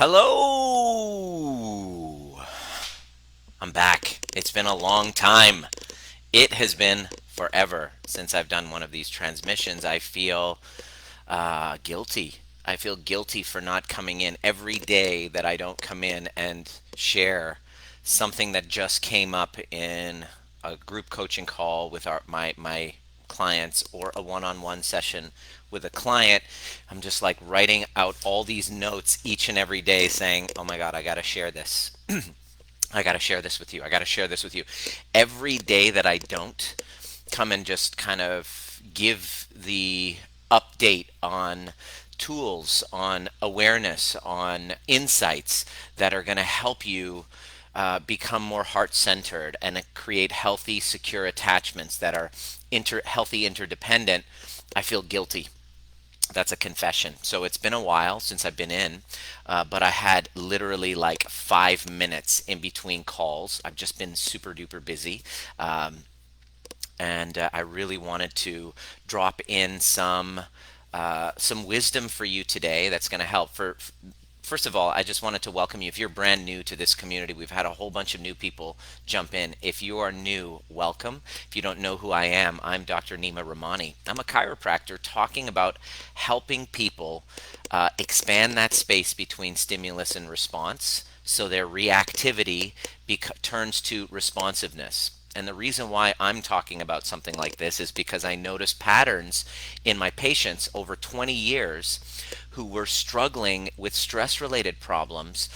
Hello! I'm back. It's been a long time. It has been forever since I've done one of these transmissions. I feel guilty. I feel guilty for not coming in every day that I don't come in and share something that just came up in a group coaching call with my clients or a one-on-one session with a client. I'm just like writing out all these notes each and every day saying, "Oh my God, I got to share this. I got to share this with you. I got to share this with you." Every day that I don't come and just kind of give the update on tools, on awareness, on insights that are going to help you become more heart centered and create healthy, secure attachments that are healthy, interdependent, I feel guilty. That's a confession. So it's been a while since I've been in, but I had literally like 5 minutes in between calls. I've just been super duper busy. And I really wanted to drop in some wisdom for you today that's going to help. First of all, I just wanted to welcome you. If you're brand new to this community, we've had a whole bunch of new people jump in. If you are new, welcome. If you don't know who I am, I'm Dr. Nima Rahmany. I'm a chiropractor talking about helping people expand that space between stimulus and response so their reactivity turns to responsiveness. And the reason why I'm talking about something like this is because I noticed patterns in my patients over 20 years who were struggling with stress related problems,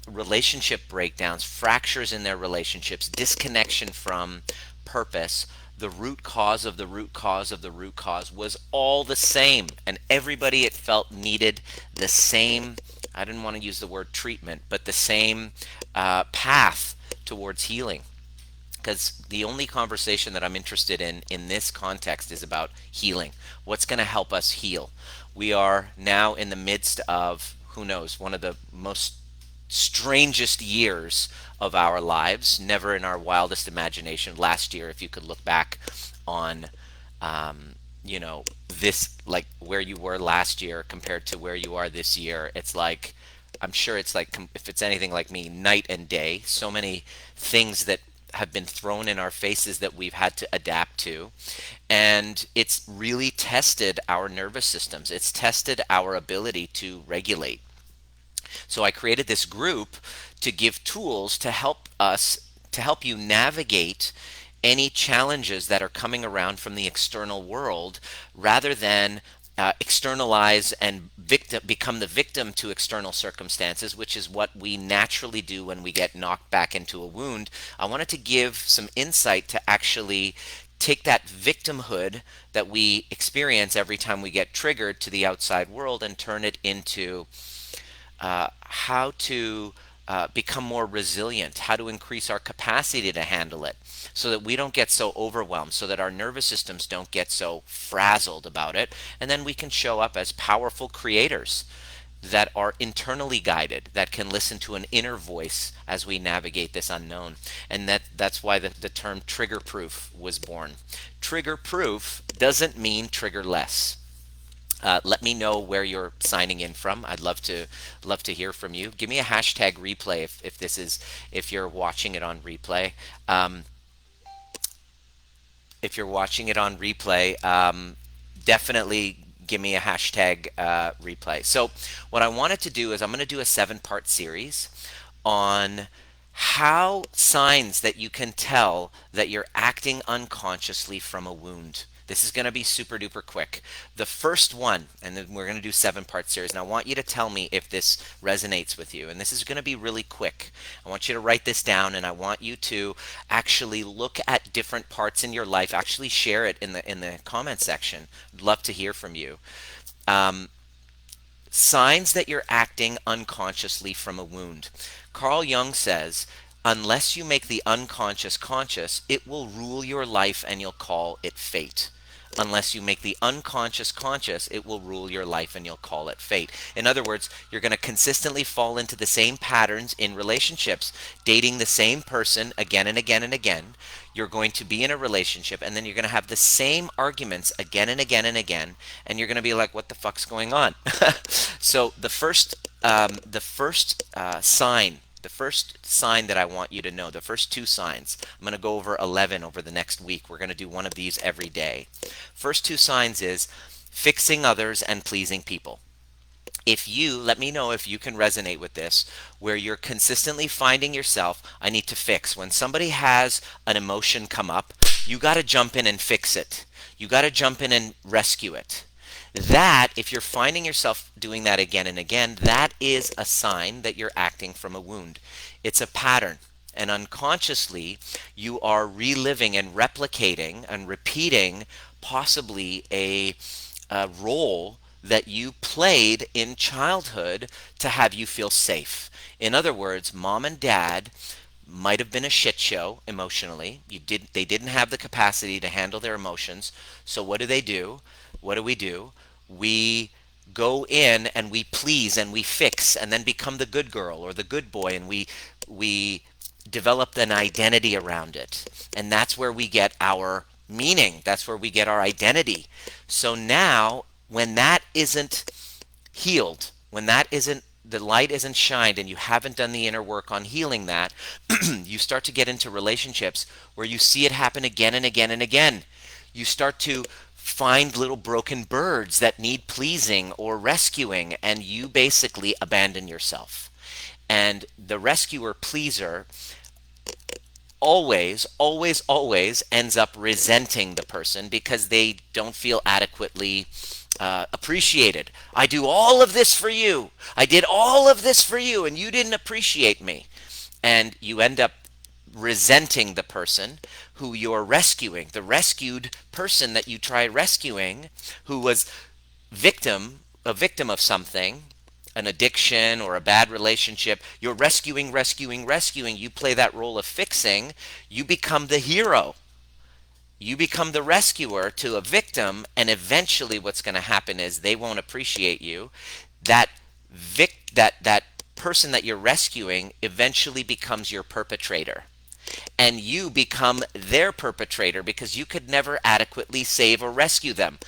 relationship breakdowns, fractures in their relationships, disconnection from purpose. The root cause of the root cause of the root cause was all the same. And everybody it felt needed the same, I didn't want to use the word treatment, but the same path towards healing, because the only conversation that I'm interested in this context is about healing. What's going to help us heal? We are now in the midst of, who knows, one of the most strangest years of our lives. Never in our wildest imagination. Last year, if you could look back on, this, like where you were last year compared to where you are this year, it's like, I'm sure it's like, if it's anything like me, night and day. So many things that have been thrown in our faces that we've had to adapt to. And it's really tested our nervous systems. It's tested our ability to regulate. So I created this group to give tools to help us, to help you navigate any challenges that are coming around from the external world, rather than externalize and become the victim to external circumstances, which is what we naturally do when we get knocked back into a wound. I wanted to give some insight to actually take that victimhood that we experience every time we get triggered to the outside world and turn it into how to become more resilient, how to increase our capacity to handle it so that we don't get so overwhelmed, so that our nervous systems don't get so frazzled about it. And then we can show up as powerful creators that are internally guided, that can listen to an inner voice as we navigate this unknown. And that's why the term trigger proof was born. Trigger proof doesn't mean trigger less. Let me know where you're signing in from. I'd love to hear from you. Give me a hashtag replay if you're watching it on replay. If you're watching it on replay, definitely give me a hashtag replay. So what I wanted to do is I'm going to do a 7-part series on how signs that you can tell that you're acting unconsciously from a wound. This is going to be super duper quick. The first one, and then we're going to do 7-part series. And I want you to tell me if this resonates with you. And this is going to be really quick. I want you to write this down, and I want you to actually look at different parts in your life. Actually, share it in the comment section. I'd love to hear from you. Signs that you're acting unconsciously from a wound. Carl Jung says, unless you make the unconscious conscious, it will rule your life and you'll call it fate. unless you make the unconscious conscious, it will rule your life and you'll call it fate. In other words, you're going to consistently fall into the same patterns in relationships, dating the same person again and again and again. You're going to be in a relationship and then you're going to have the same arguments again and again and again, and you're going to be like, what the fuck's going on? So the first sign that I want you to know, the first two signs, I'm going to go over 11 over the next week. We're going to do one of these every day. First two signs is fixing others and pleasing people. If you, let me know if you can resonate with this, where you're consistently finding yourself, I need to fix. When somebody has an emotion come up, you got to jump in and fix it. You got to jump in and rescue it. That, if you're finding yourself doing that again and again, that is a sign that you're acting from a wound. It's a pattern. And unconsciously, you are reliving and replicating and repeating possibly a role that you played in childhood to have you feel safe. In other words, mom and dad might have been a shit show emotionally. They didn't have the capacity to handle their emotions. So what do? What do? We go in and we please and we fix and then become the good girl or the good boy, and we developed an identity around it. And that's where we get our meaning. That's where we get our identity. So now when that isn't healed, when that isn't, the light isn't shined and you haven't done the inner work on healing that, you start to get into relationships where you see it happen again and again and again. You start to find little broken birds that need pleasing or rescuing, and you basically abandon yourself. And the rescuer pleaser always ends up resenting the person because they don't feel adequately appreciated. I do all of this for you. I did all of this for you, and you didn't appreciate me. And you end up resenting the person who you're rescuing, the rescued person that you tried rescuing, who was a victim of something, an addiction or a bad relationship. You're rescuing. You play that role of fixing. You become the hero. You become the rescuer to a victim, and eventually what's going to happen is they won't appreciate you. That that person that you're rescuing eventually becomes your perpetrator, and you become their perpetrator because you could never adequately save or rescue them.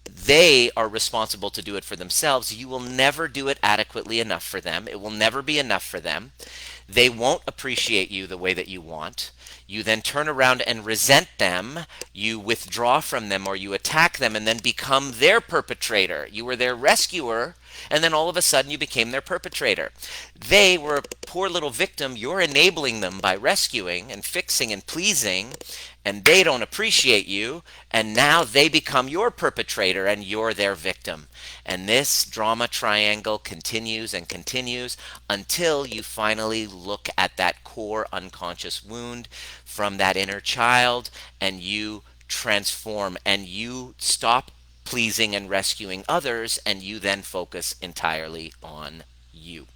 They are responsible to do it for themselves. You will never do it adequately enough for them. It will never be enough for them. They won't appreciate you the way that you want. You then turn around and resent them. You withdraw from them or you attack them and then become their perpetrator. You were their rescuer, and then all of a sudden you became their perpetrator. They were a poor little victim. You're enabling them by rescuing and fixing and pleasing, and they don't appreciate you, and now they become your perpetrator and you're their victim. And this drama triangle continues and continues until you finally look at that core unconscious wound from that inner child, and you transform and you stop pleasing and rescuing others, and you then focus entirely on you.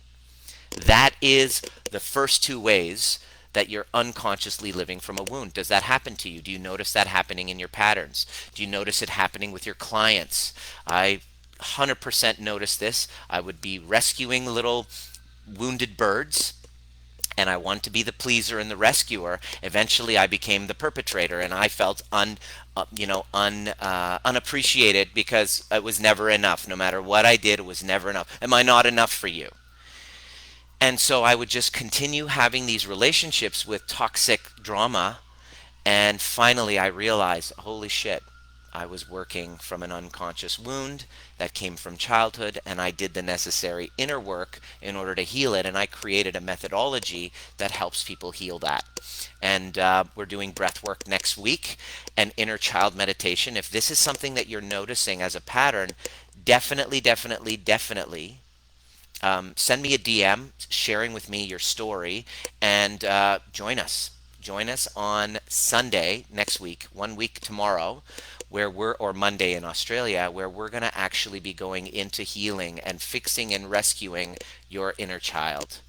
That is the first two ways that you're unconsciously living from a wound. Does that happen to you? Do you notice that happening in your patterns? Do you notice it happening with your clients? I 100% notice this. I would be rescuing little wounded birds, and I wanted to be the pleaser and the rescuer. Eventually, I became the perpetrator, and I felt unappreciated because it was never enough. No matter what I did, it was never enough. Am I not enough for you? And so I would just continue having these relationships with toxic drama. And finally, I realized, holy shit, I was working from an unconscious wound that came from childhood, and I did the necessary inner work in order to heal it. And I created a methodology that helps people heal that. And we're doing breath work next week and inner child meditation. If this is something that you're noticing as a pattern, definitely send me a DM sharing with me your story, and join us. Join us on Sunday next week, 1 week tomorrow, or Monday in Australia, where we're going to actually be going into healing and fixing and rescuing your inner child,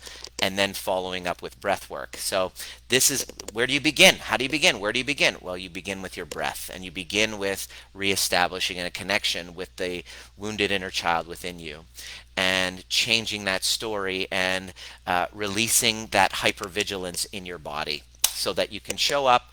and then following up with breath work. So this is, where do you begin? How do you begin? Where do you begin? Well, you begin with your breath, and you begin with reestablishing a connection with the wounded inner child within you, and changing that story, and releasing that hypervigilance in your body, so that you can show up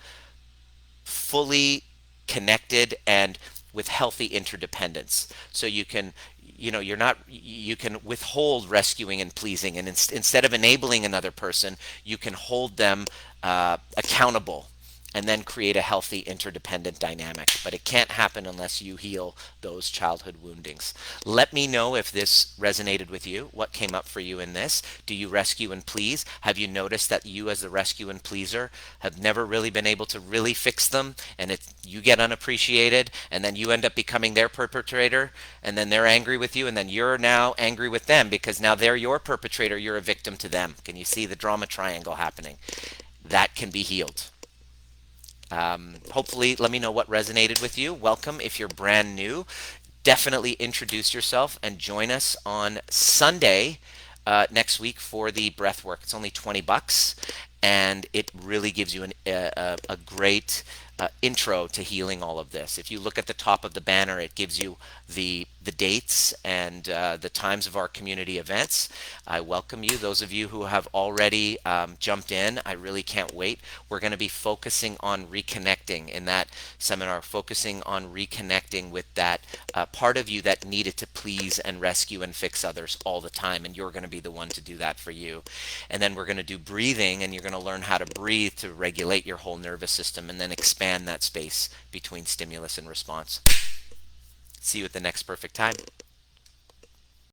fully connected and with healthy interdependence. So you can, you're not, you can withhold rescuing and pleasing, and instead of enabling another person, you can hold them accountable, and then create a healthy interdependent dynamic. But it can't happen unless you heal those childhood woundings. Let me know if this resonated with you. What came up for you in this? Do you rescue and please? Have you noticed that you, as the rescue and pleaser, have never really been able to really fix them, and you get unappreciated, and then you end up becoming their perpetrator, and then they're angry with you, and then you're now angry with them because now they're your perpetrator, you're a victim to them. Can you see the drama triangle happening? That can be healed. Hopefully, let me know what resonated with you. Welcome if you're brand new. Definitely introduce yourself and join us on Sunday next week for the breath work. It's only $20, and it really gives you a great intro to healing all of this. If you look at the top of the banner, it gives you the dates and the times of our community events. I welcome you. Those of you who have already jumped in, I really can't wait. We're going to be focusing on reconnecting in that seminar, focusing on reconnecting with that part of you that needed to please and rescue and fix others all the time, and you're going to be the one to do that for you. And then we're going to do breathing, and you're going to learn how to breathe to regulate your whole nervous system, and then expand that space between stimulus and response. See you at the next perfect time.